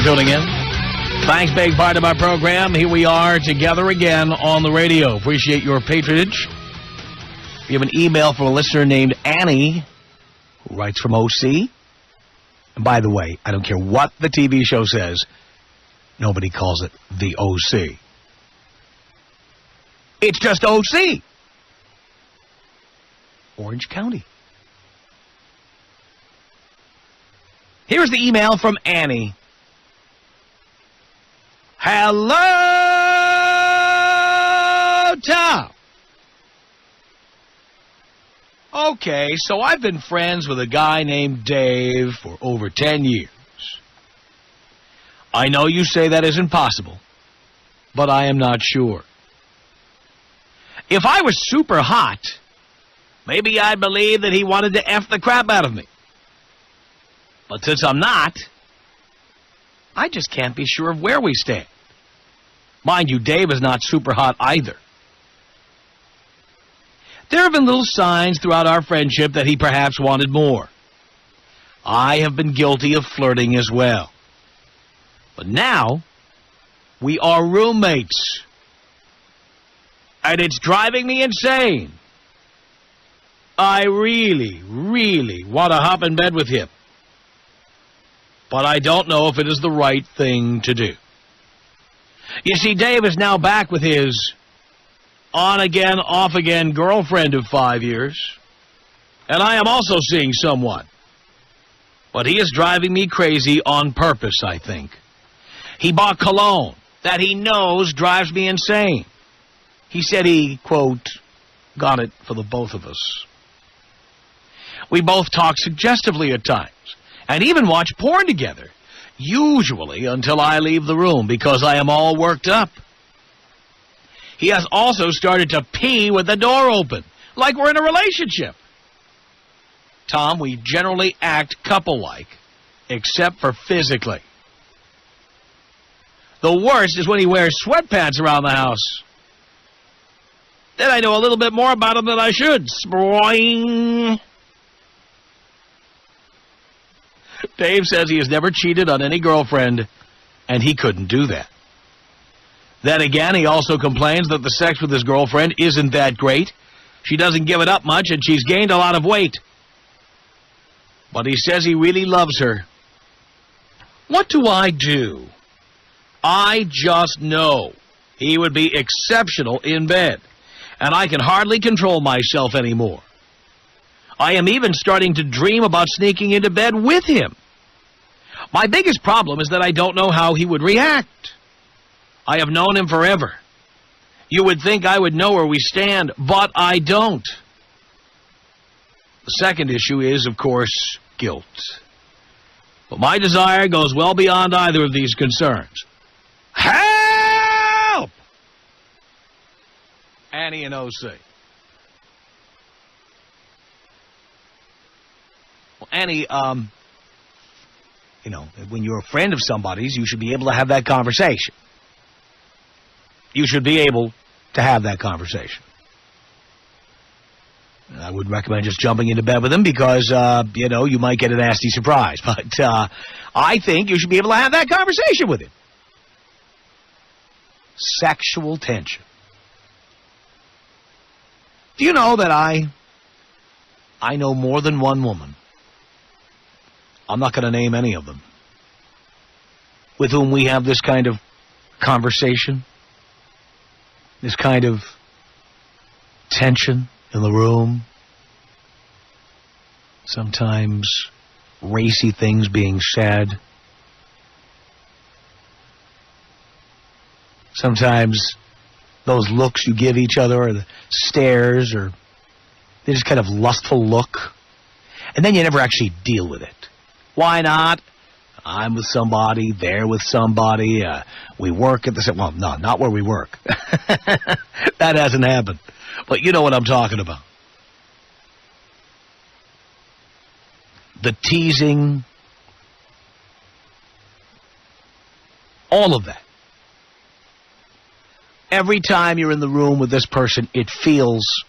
tuning in. Thanks, big part of our program. Here we are together again on the radio. Appreciate your patronage. We have an email from a listener named Annie, who writes from OC. And by the way, I don't care what the TV show says, nobody calls it the OC. It's just OC. Orange County. Here's the email from Annie. Hello, Tom. Okay, so I've been friends with a guy named Dave for over 10 years. I know you say that isn't possible, but I am not sure. If I was super hot, maybe I'd believe that he wanted to F the crap out of me. But since I'm not, I just can't be sure of where we stand. Mind you, Dave is not super hot either. There have been little signs throughout our friendship that he perhaps wanted more. I have been guilty of flirting as well. But now, we are roommates. And it's driving me insane. I really, really want to hop in bed with him. But I don't know if it is the right thing to do. You see, Dave is now back with his on-again, off-again girlfriend of 5 years. And I am also seeing someone. But he is driving me crazy on purpose, I think. He bought cologne that he knows drives me insane. He said he, quote, got it for the both of us. We both talk suggestively at times. And even watch porn together, usually until I leave the room because I am all worked up. He has also started to pee with the door open, like we're in a relationship. Tom, we generally act couple-like, except for physically. The worst is when he wears sweatpants around the house. Then I know a little bit more about him than I should. Sproing. Dave says he has never cheated on any girlfriend, and he couldn't do that. Then again, he also complains that the sex with his girlfriend isn't that great. She doesn't give it up much, and she's gained a lot of weight. But he says he really loves her. What do? I just know he would be exceptional in bed, and I can hardly control myself anymore. I am even starting to dream about sneaking into bed with him. My biggest problem is that I don't know how he would react. I have known him forever. You would think I would know where we stand, but I don't. The second issue is, of course, guilt. But my desire goes well beyond either of these concerns. Help! Annie and OC. Well, Annie, you know, when you're a friend of somebody's, you should be able to have that conversation. You should be able to have that conversation. I would recommend just jumping into bed with him because, you know, you might get a nasty surprise. But I think you should be able to have that conversation with him. Sexual tension. Do you know that I know more than one woman? I'm not going to name any of them, with whom we have this kind of conversation, this kind of tension in the room, sometimes racy things being said, sometimes those looks you give each other, or the stares, or they just kind of lustful look, and then you never actually deal with it. Why not? I'm with somebody, they're with somebody, we work at the same... Well, no, not where we work. That hasn't happened. But you know what I'm talking about. The teasing, all of that. Every time you're in the room with this person, it feels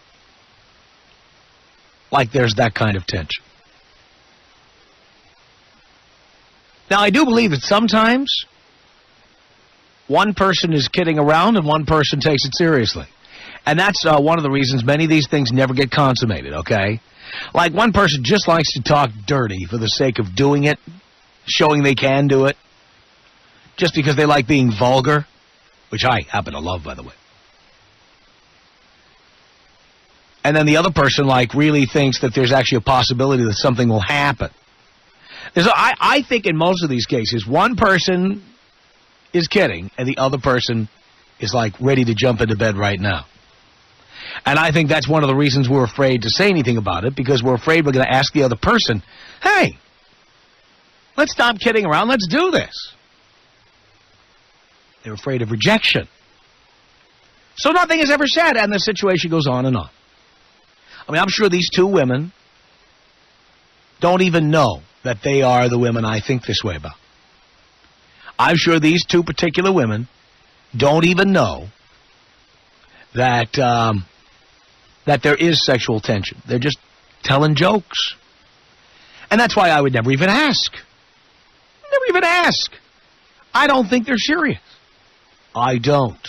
like there's that kind of tension. Now, I do believe that sometimes one person is kidding around and one person takes it seriously. And that's one of the reasons many of these things never get consummated, okay? Like, one person just likes to talk dirty for the sake of doing it, showing they can do it, just because they like being vulgar, which I happen to love, by the way. And then the other person, like, really thinks that there's actually a possibility that something will happen. I think in most of these cases, one person is kidding and the other person is, like, ready to jump into bed right now. And I think that's one of the reasons we're afraid to say anything about it, because we're afraid we're going to ask the other person, hey, let's stop kidding around, let's do this. They're afraid of rejection. So nothing is ever said, and the situation goes on and on. I mean, I'm sure these two women don't even know that they are the women I think this way about. I'm sure these two particular women don't even know that that there is sexual tension. They're just telling jokes. And that's why I would never even ask. Never even ask. I don't think they're serious. I don't.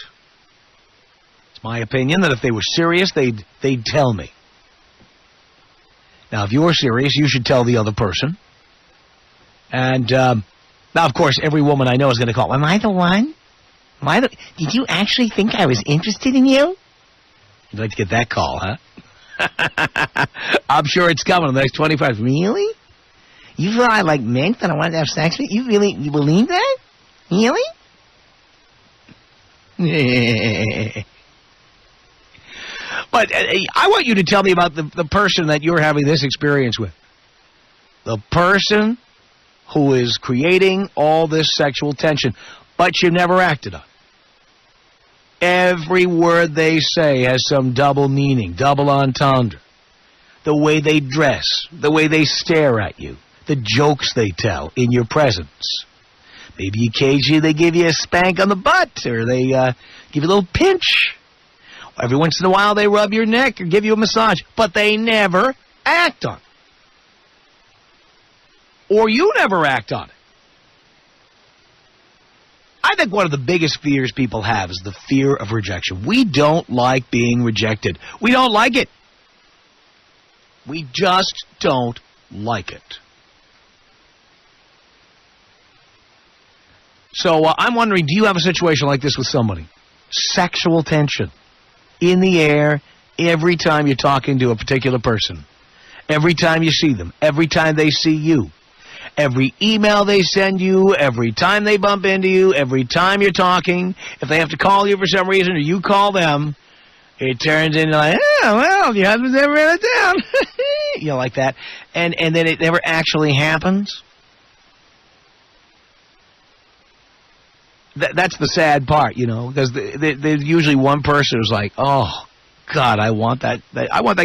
It's my opinion that if they were serious, they'd tell me. Now, if you're serious, you should tell the other person. And now, of course, every woman I know is going to call, am I the one? Did you actually think I was interested in you? You'd like to get that call, huh? I'm sure it's coming in the next 25. Really? You thought I meant that I wanted to have sex with you? You believe that? Really? But I want you to tell me about the person that you're having this experience with. The person who is creating all this sexual tension, but you never acted on. Every word they say has some double meaning, double entendre. The way they dress, the way they stare at you, the jokes they tell in your presence. Maybe occasionally they give you a spank on the butt, or they give you a little pinch. Every once in a while they rub your neck or give you a massage, but they never act on it. Or you never act on it. I think one of the biggest fears people have is the fear of rejection. We don't like being rejected. We don't like it. We just don't like it. So I'm wondering, do you have a situation like this with somebody? Sexual tension in the air every time you're talking to a particular person. Every time you see them. Every time they see you. Every email they send you, every time they bump into you, every time you're talking, if they have to call you for some reason or you call them, it turns into like, oh, well, your husband's never ran it down. You know, like that. And then it never actually happens. That's the sad part, you know, because there's usually one person who's like, oh, God, I want that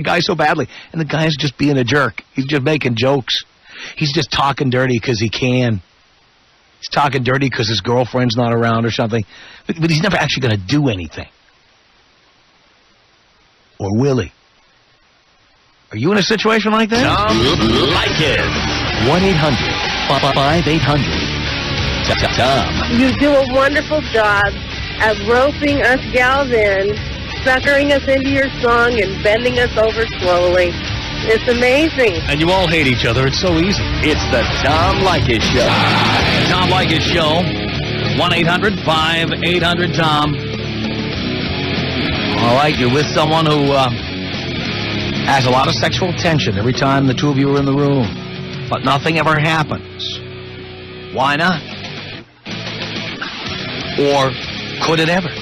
guy so badly. And the guy's just being a jerk. He's just making jokes. He's just talking dirty because he can. He's talking dirty because his girlfriend's not around or something. But he's never actually going to do anything. Or will he? Are you in a situation like that? Tom Leykis. 1-800-5800-TOM. You do a wonderful job of roping us gals in, suckering us into your song, and bending us over slowly. It's amazing. And you all hate each other. It's so easy. It's the Tom Leykis Show. Tom Leykis Show. 1-800-5800-TOM. All right, you're with someone who has a lot of sexual tension every time the two of you are in the room. But nothing ever happens. Why not? Or could it ever?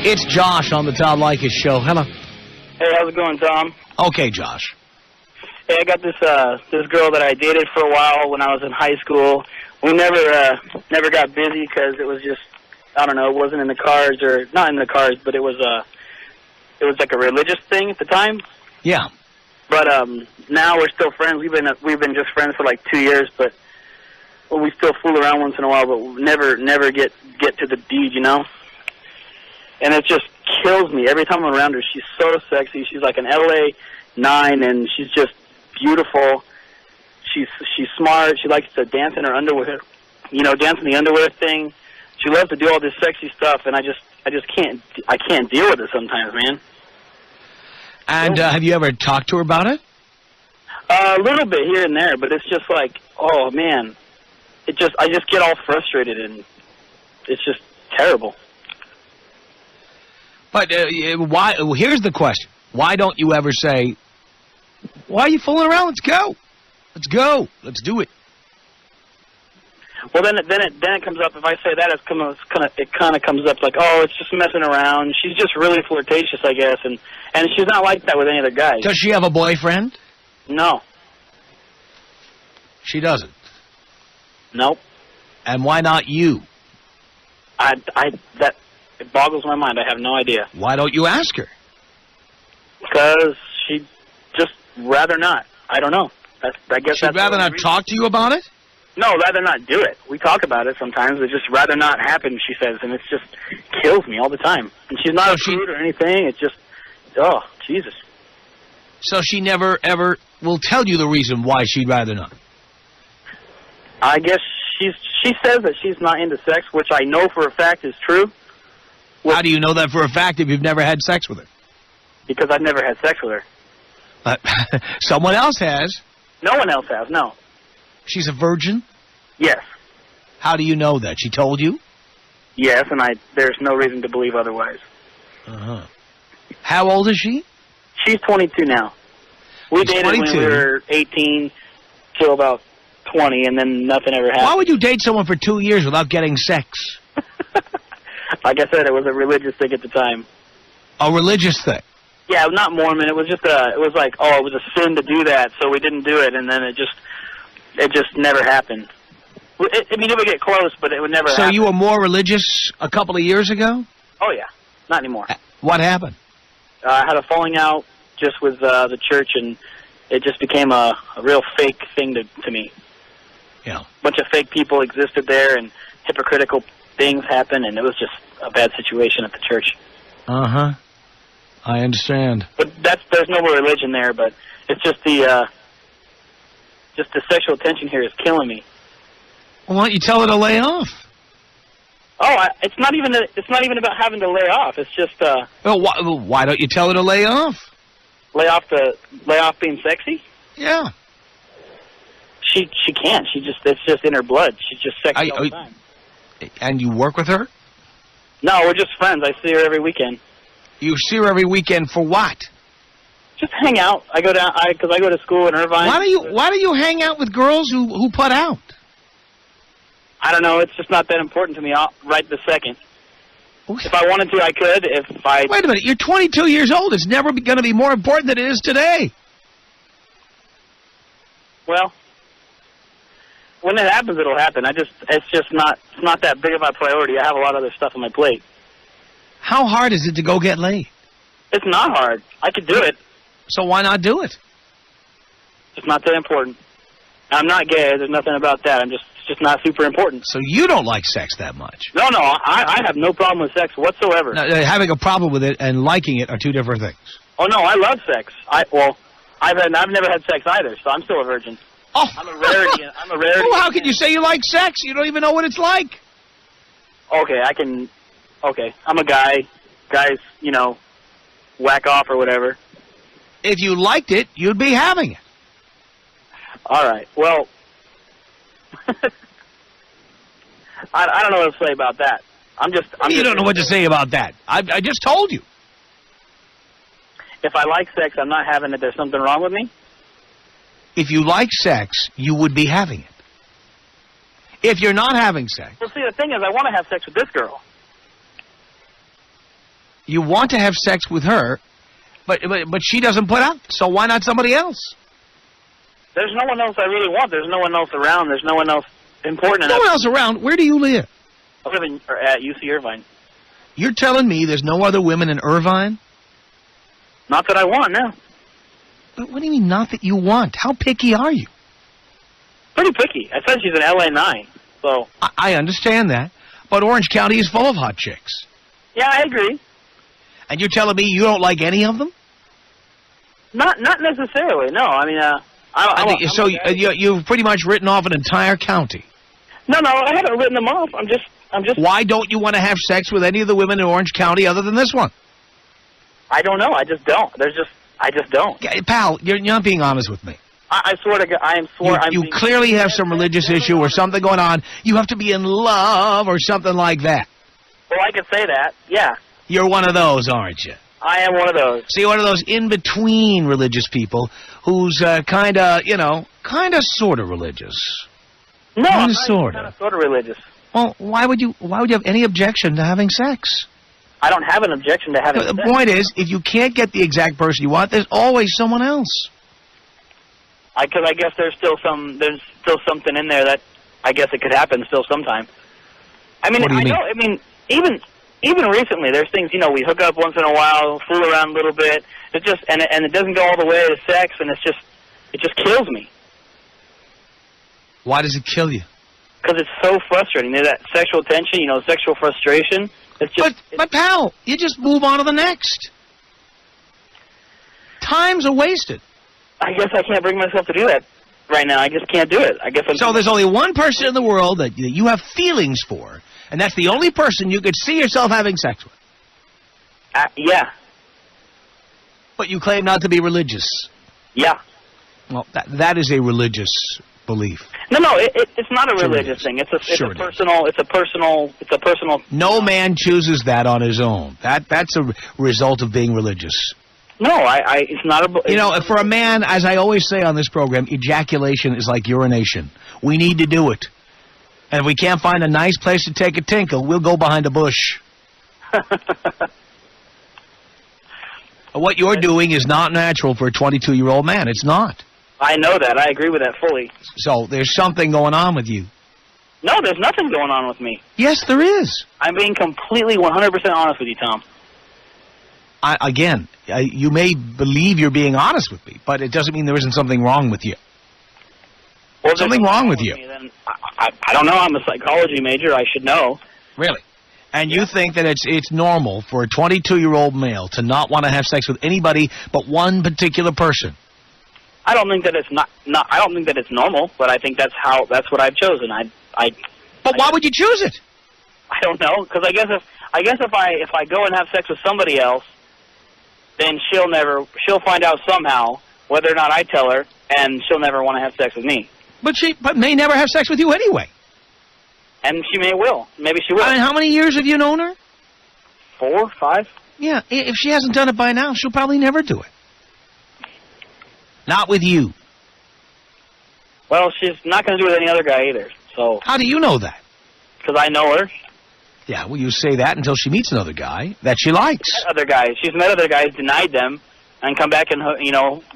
It's Josh on the Tom Leykis Show. Hello. Hey, how's it going, Tom? Okay, Josh. Hey, I got this girl that I dated for a while when I was in high school. We never got busy because it was just, I don't know, it wasn't in the cards, or not in the cards, but it was like a religious thing at the time. Yeah. But now we're still friends. We've been just friends for like 2 years, but we still fool around once in a while, but never get to the deed, you know. And it just kills me every time I'm around her. She's so sexy. She's like an LA 9, and she's just beautiful. She's smart. She likes to dance in her underwear, you know, dance in the underwear thing. She loves to do all this sexy stuff, and I just can't deal with it sometimes, man. And have you ever talked to her about it? A little bit here and there, but it's just like, oh man, I just get all frustrated, and it's just terrible. But why? Here's the question: why don't you ever say, "Why are you fooling around? Let's go, let's go, let's do it"? Well, then it comes up. If I say that, it kind of comes up like, oh, it's just messing around. She's just really flirtatious, I guess, and she's not like that with any other guys. Does she have a boyfriend? No. She doesn't. Nope. And why not you? That it boggles my mind. I have no idea. Why don't you ask her? Because she'd just rather not. I don't know. I guess She'd that's rather the not reason. talk to you about it? No, rather not do it. We talk about it sometimes. It just rather not happen, she says, and it just kills me all the time. And she's not a prude or anything. It's just, oh, Jesus. So she never, ever will tell you the reason why she'd rather not? I guess she says that she's not into sex, which I know for a fact is true. How do you know that for a fact if you've never had sex with her? Because I've never had sex with her. But someone else has. No one else has, no. She's a virgin? Yes. How do you know that? She told you? Yes, and there's no reason to believe otherwise. Uh-huh. How old is she? She's 22 now. We She's dated 22. when we were 18 till about 20, and then nothing ever happened. Why would you date someone for 2 years without getting sex? Like I said, it was a religious thing at the time. A religious thing? Yeah, not Mormon. It was just it was like, oh, it was a sin to do that, so we didn't do it, and then it just never happened. I mean, it would get close, but it would never happen. So you were more religious a couple of years ago? Oh, yeah. Not anymore. What happened? I had a falling out just with the church, and it just became a real fake thing to me. Yeah. A bunch of fake people existed there, and hypocritical things happened, and it was just a bad situation at the church. Uh-huh. I understand. But there's no more religion there, but it's just the sexual attention here is killing me. Well, why don't you tell her to lay off? Oh, it's not even about having to lay off. It's just Well, why don't you tell her to lay off? lay off being sexy. Yeah. She can't. It's just in her blood. She's just sexy all the time. And you work with her? No, we're just friends. I see her every weekend. You see her every weekend for what? Just hang out. I go down because I go to school in Irvine. Why do you hang out with girls who put out? I don't know. It's just not that important to me right this second. If I wanted to, I could. Wait a minute. You're 22 years old. It's never going to be more important than it is today. Well, when it happens, it'll happen. It's not that big of a priority. I have a lot of other stuff on my plate. How hard is it to go get laid? It's not hard. I could do it. So why not do it? It's not that important. I'm not gay. There's nothing about that. It's just not super important. So you don't like sex that much? No, I have no problem with sex whatsoever. Now, having a problem with it and liking it are two different things. Oh no, I love sex. I've never had sex either, so I'm still a virgin. Oh, I'm a rarity. Well, how can you say you like sex? You don't even know what it's like. Okay, I'm a guy. Guys, whack off or whatever. If you liked it, you'd be having it. All right. Well, I don't know what to say about that. You don't know what to say about that. I just told you. If I like sex, I'm not having it. There's something wrong with me? If you like sex, you would be having it. If you're not having sex... Well, see, the thing is, I want to have sex with this girl. You want to have sex with her, but she doesn't put out, so why not somebody else? There's no one else I really want. There's no one else around. There's no one else important enough. No one else around? Where do you live? I live at UC Irvine. You're telling me there's no other women in Irvine? Not that I want, no. But what do you mean, not that you want? How picky are you? Pretty picky. I said she's an LA 9, so... I understand that, but Orange County is full of hot chicks. Yeah, I agree. And you're telling me you don't like any of them? Not necessarily, no. I mean, you've pretty much written off an entire county. No, I haven't written them off. Why don't you want to have sex with any of the women in Orange County other than this one? I don't know. I just don't. I just don't. Yeah, pal, you're not being honest with me. I swear to God, You clearly have some religious issue or something going on. You have to be in love or something like that. Well, I could say that, yeah. You're one of those, aren't you? I am one of those. See, one of those in-between religious people who's kind of sort of religious. No, I'm not sort kind of religious. Well, why would you have any objection to having sex? I don't have an objection to having sex. The point is, if you can't get the exact person you want, there's always someone else. Because I guess there's still something in there that I guess it could happen still sometime. I mean, What do you mean? know. I mean, even recently, there's things, you know, we hook up once in a while, fool around a little bit. It just and it doesn't go all the way to sex, and it just kills me. Why does it kill you? Because it's so frustrating. There's that sexual tension, you know, sexual frustration. It's just. But pal, you just move on to the next. Time's a wasted. I guess I can't bring myself to do that right now. I just can't do it. I guess So there's only one person in the world that you have feelings for, and that's the only person you could see yourself having sex with. Yeah. But you claim not to be religious. Yeah. Well, that is a religious belief. No, it's not a Sure religious it is. thing. It's Sure a it is. personal. No man chooses that on his own. That's a result of being religious. No, it's not a. You know, for a man, as I always say on this program, ejaculation is like urination. We need to do it. And if we can't find a nice place to take a tinkle, we'll go behind a bush. What you're doing is not natural for a 22-year-old man. It's not. I know that. I agree with that fully. So there's something going on with you. No, there's nothing going on with me. Yes, there is. I'm being completely 100% honest with you, Tom. You may believe you're being honest with me, but it doesn't mean there isn't something wrong with you. Well, if there's Something wrong with you. me, then I don't know. I'm a psychology major. I should know. Really? And you think that it's normal for a 22-year-old male to not want to have sex with anybody but one particular person? I don't think that it's not. I don't think that it's normal, but I think that's what I've chosen. But why would you choose it? I don't know, because I guess if I go and have sex with somebody else, then she'll find out somehow whether or not I tell her, and she'll never want to have sex with me. But she may never have sex with you anyway. And she will. Maybe she will. I mean, how many years have you known her? 4, 5. Yeah, if she hasn't done it by now, she'll probably never do it. Not with you. Well, she's not going to do it with any other guy either. So. How do you know that? Because I know her. Yeah, well, you say that until she meets another guy that she likes. Other guys. She's met other guys, denied them, and come back and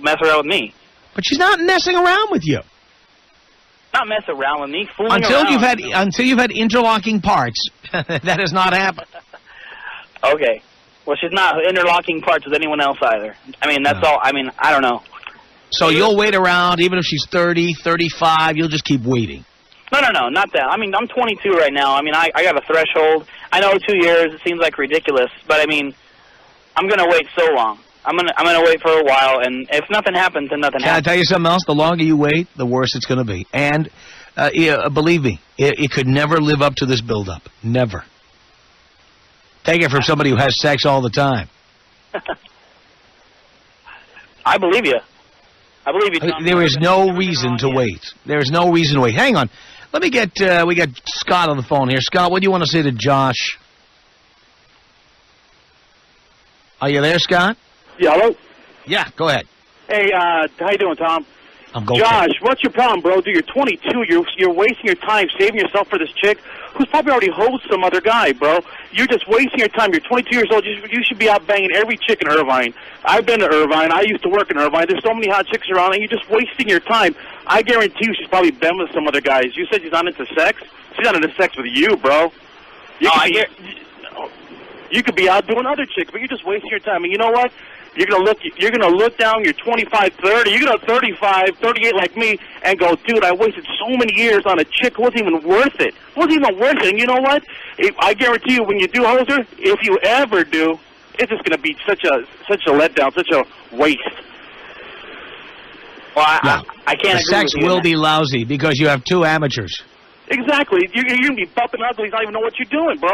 mess around with me. But she's not messing around with you. Not mess around with me. Fooling Until around. you've had interlocking parts, that has not happened. Okay. Well, she's not interlocking parts with anyone else either. I mean, that's all. I mean, I don't know. So you'll wait around, even if she's 30, 35, you'll just keep waiting. No, not that. I mean, I'm 22 right now. I mean, I got a threshold. I know 2 years. It seems like ridiculous, but I mean, I'm gonna wait so long. I'm gonna wait for a while, and if nothing happens, then nothing Can I happens. tell you something else? The longer you wait, the worse it's going to be. And believe me, it could never live up to this build-up. Never. Take it from somebody who has sex all the time. I believe you. I believe you, Tom. There is no reason to wait. There is no reason to wait. Hang on. Let me get, we got Scott on the phone here. Scott, what do you want to say to Josh? Are you there, Scott? Yeah, hello? Yeah, go ahead. Hey, how you doing, Tom? I'm going. Josh, what's your problem, bro? Dude, you're 22. You're wasting your time saving yourself for this chick who's probably already hoes some other guy, bro. You're just wasting your time. You're 22 years old. You should be out banging every chick in Irvine. I've been to Irvine. I used to work in Irvine. There's so many hot chicks around, and you're just wasting your time. I guarantee you she's probably been with some other guys. You said she's not into sex? She's not into sex with you, bro. You could be out doing other chicks, but you're just wasting your time. And you know what? You're gonna look down. You're 25, 30. You're gonna 35, 38 like me, and go, dude, I wasted so many years on a chick. It wasn't even worth it. It wasn't even worth it. And you know what? I guarantee you, when you do hose her, if you ever do, it's just gonna be such a letdown, such a waste. Well, Yeah. I can't The agree sex with you. will be lousy because you have two amateurs. Exactly. You're going to be bumping up, he's not even know what you're doing, bro.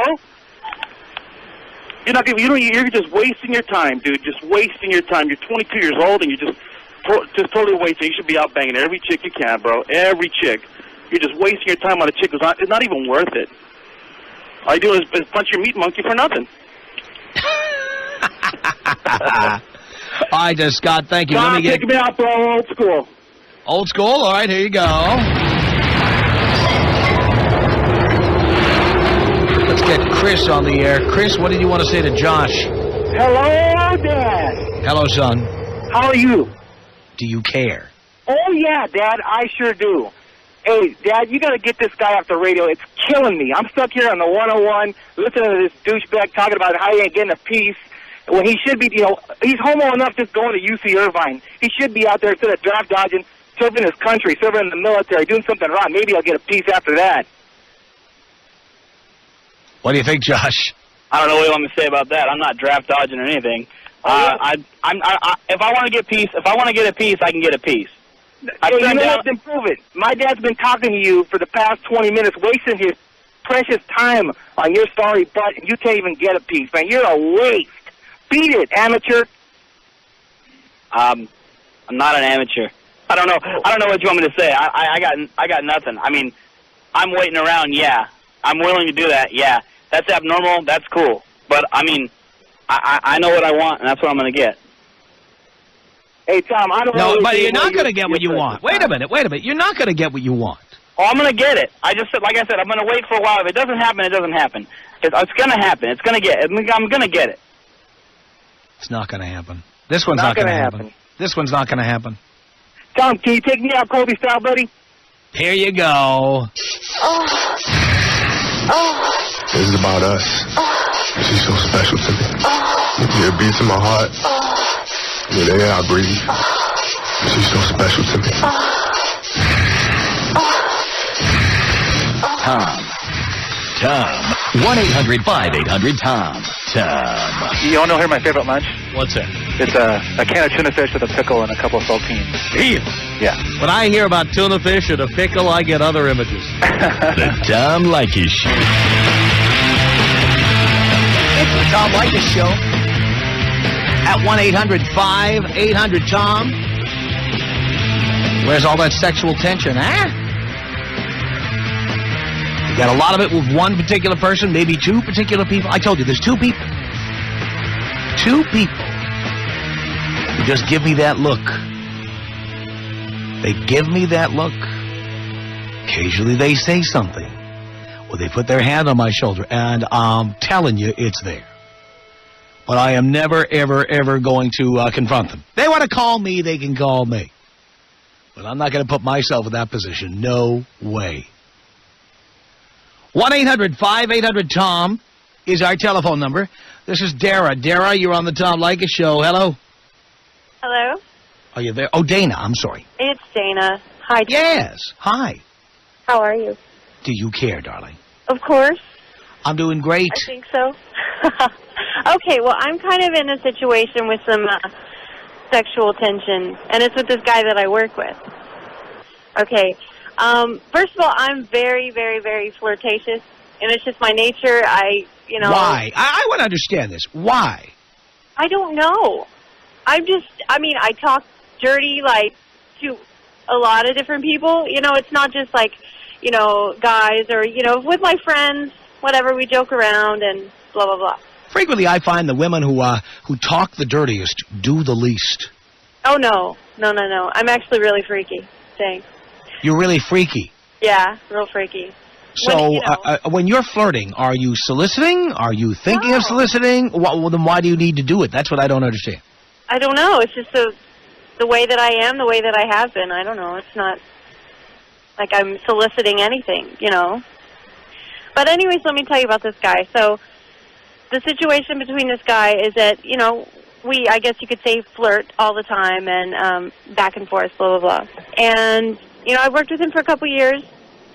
You're just wasting your time, dude. Just wasting your time. You're 22 years old, and you're just totally wasting. You should be out banging every chick you can, bro. Every chick. You're just wasting your time on a chick. It's not even worth it. All you do is punch your meat monkey for nothing. All right, Scott, thank you. Tom, Let me take me out, bro. Old school. Old school? All right, here you go. Let's get Chris on the air. Chris, what did you want to say to Josh? Hello, Dad. Hello, son. How are you? Do you care? Oh, yeah, Dad, I sure do. Hey, Dad, you got to get this guy off the radio. It's killing me. I'm stuck here on the 101 listening to this douchebag talking about how he ain't getting a piece when he should be, he's homo enough just going to UC Irvine. He should be out there instead of draft dodging, serving his country, serving in the military, doing something wrong. Maybe I'll get a piece after that. What do you think, Josh? I don't know what you want me to say about that. I'm not draft dodging or anything. If I want to get peace, if I want to get a piece, I can get a piece. Hey, you know what? Then prove it. My dad's been talking to you for the past 20 minutes, wasting his precious time on your sorry butt, and you can't even get a piece, man. You're a waste. Beat it, amateur. I'm not an amateur. I don't know what you want me to say. I got nothing. I mean, I'm waiting around. Yeah, I'm willing to do that. Yeah, that's abnormal. That's cool. But I mean, I know what I want, and that's what I'm going to get. Hey, Tom, I don't know. No, but you're not going to get what you want. Wait a minute. You're not going to get what you want. Oh, I'm going to get it. Like I said, I'm going to wait for a while. If it doesn't happen, it doesn't happen. It's going to happen. I'm going to get it. It's not going to happen. This one's not going to happen. This one's not going to happen. Tom, can you take me out Kobe style, buddy? Here you go. This is about us. She's so special to me. It beats in my heart. The air I breathe. She's so special to me. Tom. 1-800-5800-TOM. Tom. You want to hear my favorite lunch? What's that? It's a can of tuna fish with a pickle and a couple of saltines. Damn. Yeah. When I hear about tuna fish and a pickle, I get other images. The Tom Leykis Show. It's the Tom Leykis Show. At 1-800-5800-TOM. Where's all that sexual tension, huh? You got a lot of it with one particular person, maybe two particular people. I told you, there's two people. Two people who just give me that look. They give me that look. Occasionally they say something. Or they put their hand on my shoulder, and I'm telling you, it's there. But I am never, ever, ever going to confront them. They want to call me, they can call me. But I'm not going to put myself in that position. No way. 1-800-5800-TOM is our telephone number. This is Dara. Dara, you're on the Tom Leykis Show. Hello? Hello? Are you there? Oh, Dana, I'm sorry. It's Dana. Hi, Dana. Yes. Hi. How are you? Do you care, darling? Of course. I'm doing great. I think so. Okay, well, I'm kind of in a situation with some sexual tension, and it's with this guy that I work with. Okay. First of all, I'm very, very, very flirtatious, and it's just my nature. Why? I want to understand this. Why? I don't know. I talk dirty, to a lot of different people. It's not just guys or, with my friends, whatever, we joke around and blah, blah, blah. Frequently, I find the women who talk the dirtiest do the least. Oh, no. No. I'm actually really freaky. Thanks. You're really freaky. Yeah, real freaky. So, when you're flirting, are you soliciting? Are you thinking of soliciting? Well, then why do you need to do it? That's what I don't understand. I don't know. It's just the way that I am, the way that I have been. I don't know. It's not like I'm soliciting anything, But anyways, let me tell you about this guy. So, the situation between this guy is that, we, I guess you could say, flirt all the time and back and forth, blah, blah, blah. And, I worked with him for a couple years,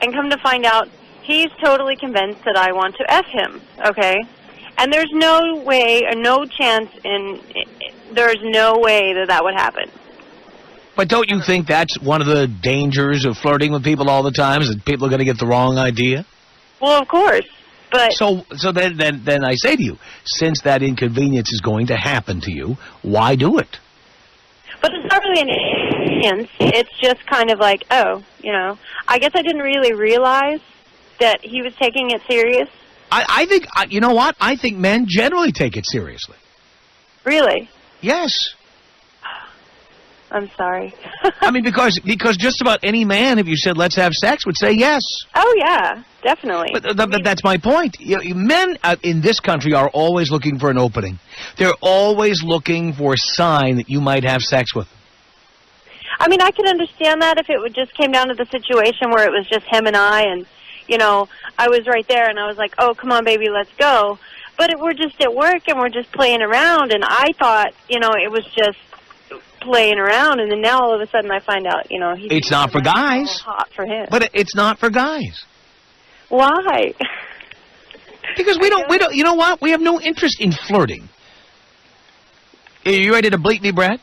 and come to find out, he's totally convinced that I want to F him, okay? And there's no way, or no chance there's no way that would happen. But don't you think that's one of the dangers of flirting with people all the time, is that people are going to get the wrong idea? Well, of course, but So then I say to you, since that inconvenience is going to happen to you, why do it? but it's not really an inconvenience. It's just kind of like, oh, you know, I guess I didn't really realize that he was taking it serious. I think, you know what? I think men generally take it seriously. Really? Yes. I'm sorry. I mean, because just about any man, if you said, let's have sex, would say yes. Oh, yeah, definitely. But that's my point. Men in this country are always looking for an opening. They're always looking for a sign that you might have sex with them. I mean, I could understand that if it would just came down to the situation where it was just him and I, and, you know, I was right there, and I was like, oh, come on, baby, let's go. But we're just at work, and we're just playing around, and I thought, you know, it was just playing around, and then now all of a sudden I find out, you know, it's not for guys. Hot for him. But it's not for guys. Why? Because we don't, you know what? We have no interest in flirting. Are you ready to bleep me, Brad?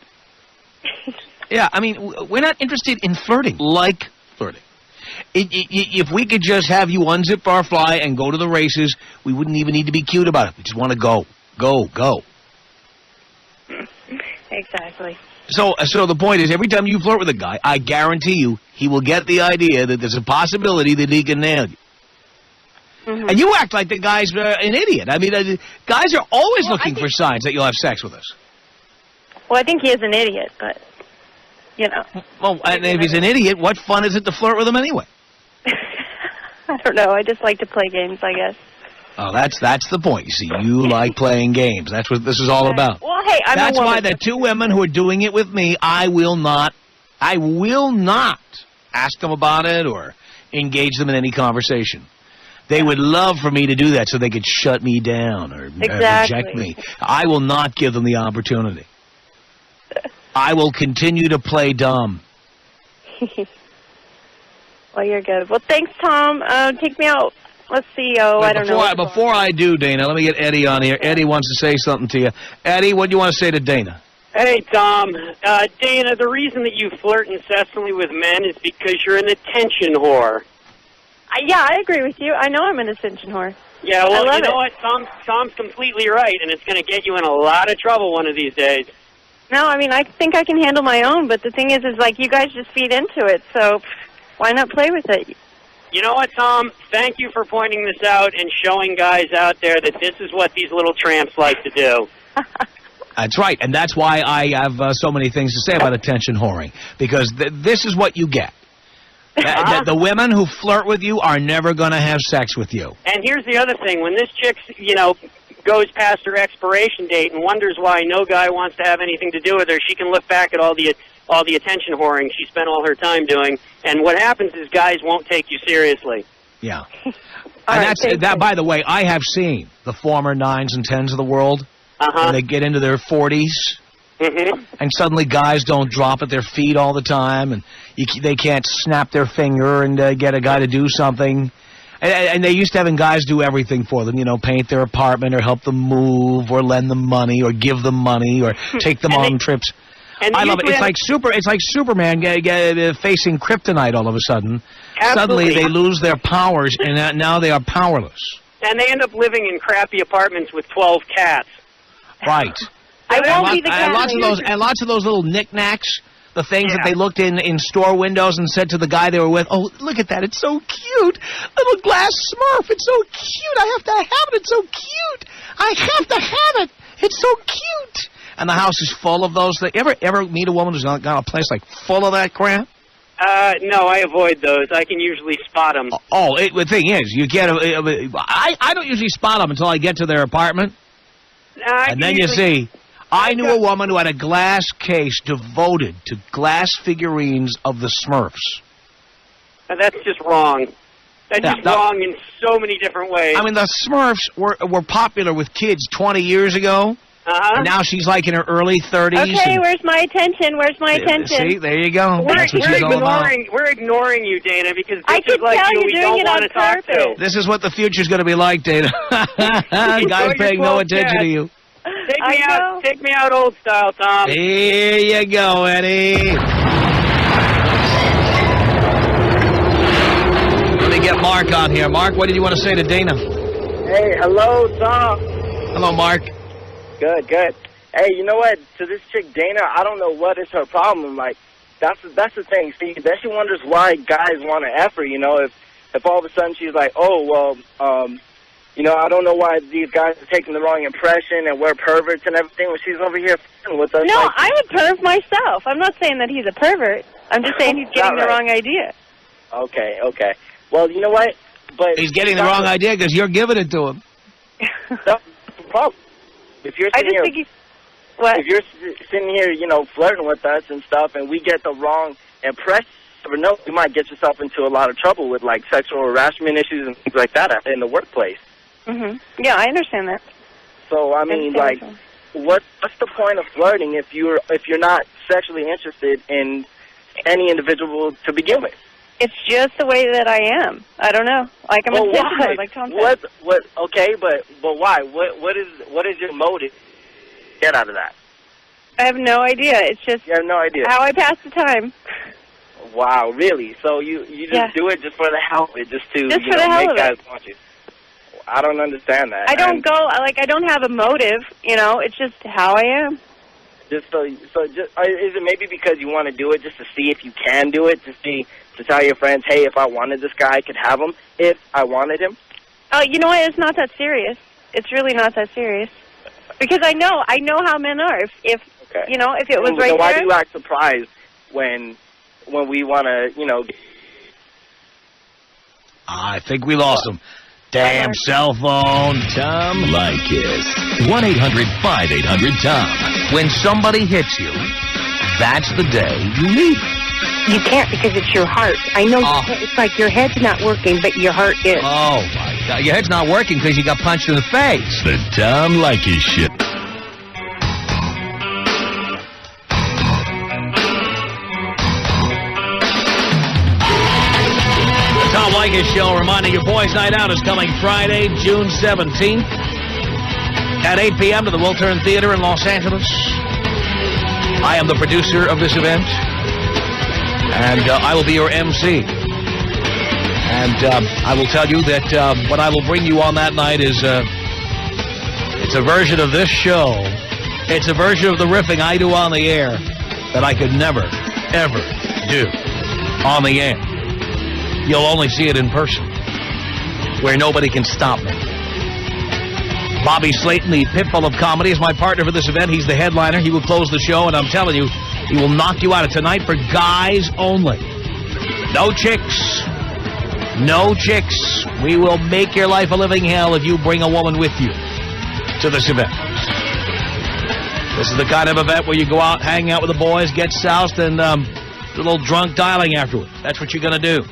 Yeah, I mean, we're not interested in flirting like flirting. If we could just have you unzip our fly and go to the races, we wouldn't even need to be cute about it. We just want to go. Go. Exactly. So the point is, every time you flirt with a guy, I guarantee you, he will get the idea that there's a possibility that he can nail you. Mm-hmm. And you act like the guy's an idiot. I mean, guys are always looking for signs that you'll have sex with us. Well, I think he is an idiot, but, you know. Well, and if he's an idiot, what fun is it to flirt with him anyway? I don't know. I just like to play games, I guess. Oh, that's the point. You see, you like playing games. That's what this is all about. Well, hey, I'm That's a woman. why the two women who are doing it with me, I will not ask them about it or engage them in any conversation. They would love for me to do that so they could shut me down or reject me. I will not give them the opportunity. I will continue to play dumb. Well, you're good. Well, thanks, Tom. Take me out. Let's see. Oh, I don't know. Before I do, Dana, let me get Eddie on here. Eddie wants to say something to you. Eddie, what do you want to say to Dana? Hey, Tom. Dana, the reason that you flirt incessantly with men is because you're an attention whore. Yeah, I agree with you. I know I'm an attention whore. Yeah, well, I love you know what? Tom's completely right, and it's going to get you in a lot of trouble one of these days. No, I mean, I think I can handle my own, but the thing is like, you guys just feed into it, so why not play with it? You know what, Tom? Thank you for pointing this out and showing guys out there that this is what these little tramps like to do. That's right, and that's why I have so many things to say about attention whoring, because this is what you get. The women who flirt with you are never going to have sex with you. And here's the other thing. When this chick, you know, goes past her expiration date and wonders why no guy wants to have anything to do with her, she can look back at all the attention whoring she spent all her time doing, and what happens is guys won't take you seriously. Yeah. And by the way, I have seen the former 9s and 10s of the world. When they get into their 40s, and suddenly guys don't drop at their feet all the time, and they can't snap their finger and get a guy to do something. And they used to having guys do everything for them, you know, paint their apartment or help them move or lend them money or give them money or take them on trips. I love it. It's like Superman facing kryptonite all of a sudden. Absolutely. Suddenly they lose their powers, and now they are powerless. And they end up living in crappy apartments with 12 cats. Right. I won't be the cat. And lots of those little knickknacks, the things that they looked in store windows and said to the guy they were with, "Oh, look at that! It's so cute, little glass Smurf. It's so cute. I have to have it. It's so cute. I have to have it. It's so cute." And the house is full of those. Ever meet a woman who's got a place like full of that crap? No, I avoid those. I can usually spot them. The thing is, you get. I don't usually spot them until I get to their apartment. And then you see, I knew a woman who had a glass case devoted to glass figurines of the Smurfs. That's just wrong. That's just wrong in so many different ways. I mean, the Smurfs were popular with kids 20 years ago. And now she's like in her early 30s. Okay, where's my attention? Where's my attention? See, there you go. That's what she's all about. We're ignoring you, Dana, because I bitches like you we don't want to talk to. This is what the future's going to be like, Dana. Guys paying no attention to you. Take me out old style, Tom. Here you go, Eddie. Let me get Mark on here. Mark, what did you want to say to Dana? Hey, hello, Tom. Hello, Mark. Good. Hey, you know what? To this chick, Dana, I don't know what is her problem. Like, that's the thing. See, then she wonders why guys want to F her, you know, if all of a sudden she's like, oh, well, you know, I don't know why these guys are taking the wrong impression and we're perverts and everything when she's over here f***ing with us. No, like, I'm a perv myself. I'm not saying that he's a pervert. I'm just saying he's getting the wrong idea. Okay. Well, you know what? But he's getting the wrong idea because you're giving it to him. That's the problem. If you're sitting here, what? If you're sitting here, you know, flirting with us and stuff, and we get the wrong impression, you never know, you might get yourself into a lot of trouble with like sexual harassment issues and things like that in the workplace. Yeah, I understand that. So I mean, like, what's the point of flirting if you're not sexually interested in any individual to begin with? It's just the way that I am. I don't know. Like I'm a sensitive, like Tom said. What? Okay, but why? What is your motive? Get out of that. I have no idea. It's just you have no idea how I pass the time. Wow, really? So you just do it just for the hell of it, just to for the hell make of guys it. want you. I don't understand that. I don't I don't have a motive. You know, it's just how I am. Is it maybe because you want to do it just to see if you can do it, to tell your friends, hey, if I wanted this guy, I could have him if I wanted him? Oh, you know what? It's not that serious. It's really not that serious. Because I know how men are. If you know, if it was right there. Why there. do you act surprised when we want to, you know? I think we lost him. Damn cell phone. Tom Leykis. 1-800-5800-TOM. When somebody hits you, that's the day you leave. You can't because it's your heart. I know it's like your head's not working, but your heart is. Oh, my God. Your head's not working because you got punched in the face. The Tom Leykis Show. Tom Leykis Show reminding you Boys Night Out is coming Friday, June 17th at 8 p.m. to the Wiltern Theater in Los Angeles. I am the producer of this event, and I will be your MC. And I will tell you that what I will bring you on that night is it's a version of this show. It's a version of the riffing I do on the air that I could never, ever do on the air. You'll only see it in person, where nobody can stop me. Bobby Slayton, the Pitbull of comedy, is my partner for this event. He's the headliner. He will close the show, and I'm telling you, he will knock you out of tonight for guys only. No chicks. No chicks. We will make your life a living hell if you bring a woman with you to this event. This is the kind of event where you go out, hang out with the boys, get soused, and do a little drunk dialing afterwards. That's what you're going to do.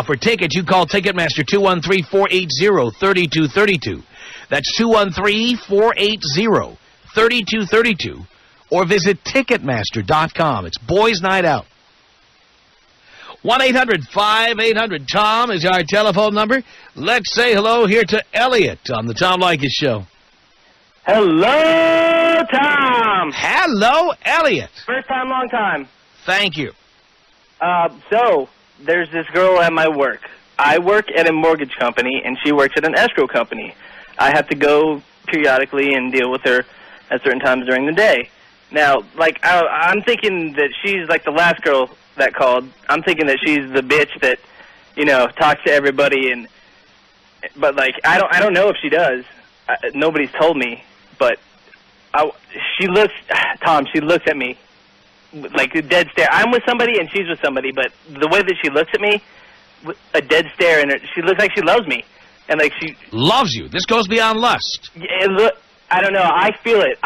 For tickets, you call Ticketmaster 213-480-3232. That's 213-480-3232. Or visit Ticketmaster.com. It's Boys Night Out. 1-800-5800-TOM is our telephone number. Let's say hello here to Elliot on the Tom Leykis Show. Hello, Tom. Hello, Elliot. First time, long time. Thank you. So, there's this girl at my work. I work at a mortgage company, and she works at an escrow company. I have to go periodically and deal with her at certain times during the day. Now, like, I'm thinking that she's like the last girl that called. I'm thinking that she's the bitch that, you know, talks to everybody. But like, I don't know if she does. Nobody's told me. But she looks at me like a dead stare. I'm with somebody and she's with somebody, but the way that she looks at me, a dead stare, and she looks like she loves me, and like she loves you. This goes beyond lust. Yeah, I don't know. I feel it,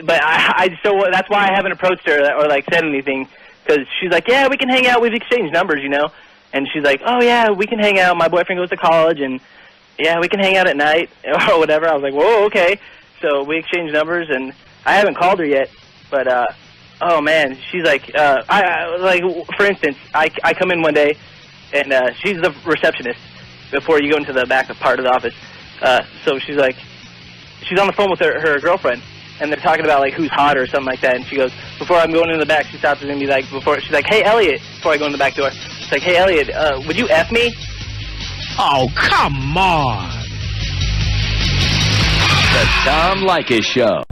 but so that's why I haven't approached her or like said anything, because she's like, yeah, we can hang out. We've exchanged numbers, you know, and she's like, oh yeah, we can hang out. My boyfriend goes to college, and yeah, we can hang out at night or whatever. I was like, whoa, okay. So we exchanged numbers, and I haven't called her yet, but oh man, she's like, like for instance, I come in one day, and she's the receptionist before you go into the back part of the office. So she's like, she's on the phone with her girlfriend, and they're talking about, like, who's hot or something like that, and she goes, before I'm going in the back, she stops and be like, she's like, hey, Elliot, before I go in the back door, she's like, hey, Elliot, would you F me? Oh, come on. The Tom Leykis Show.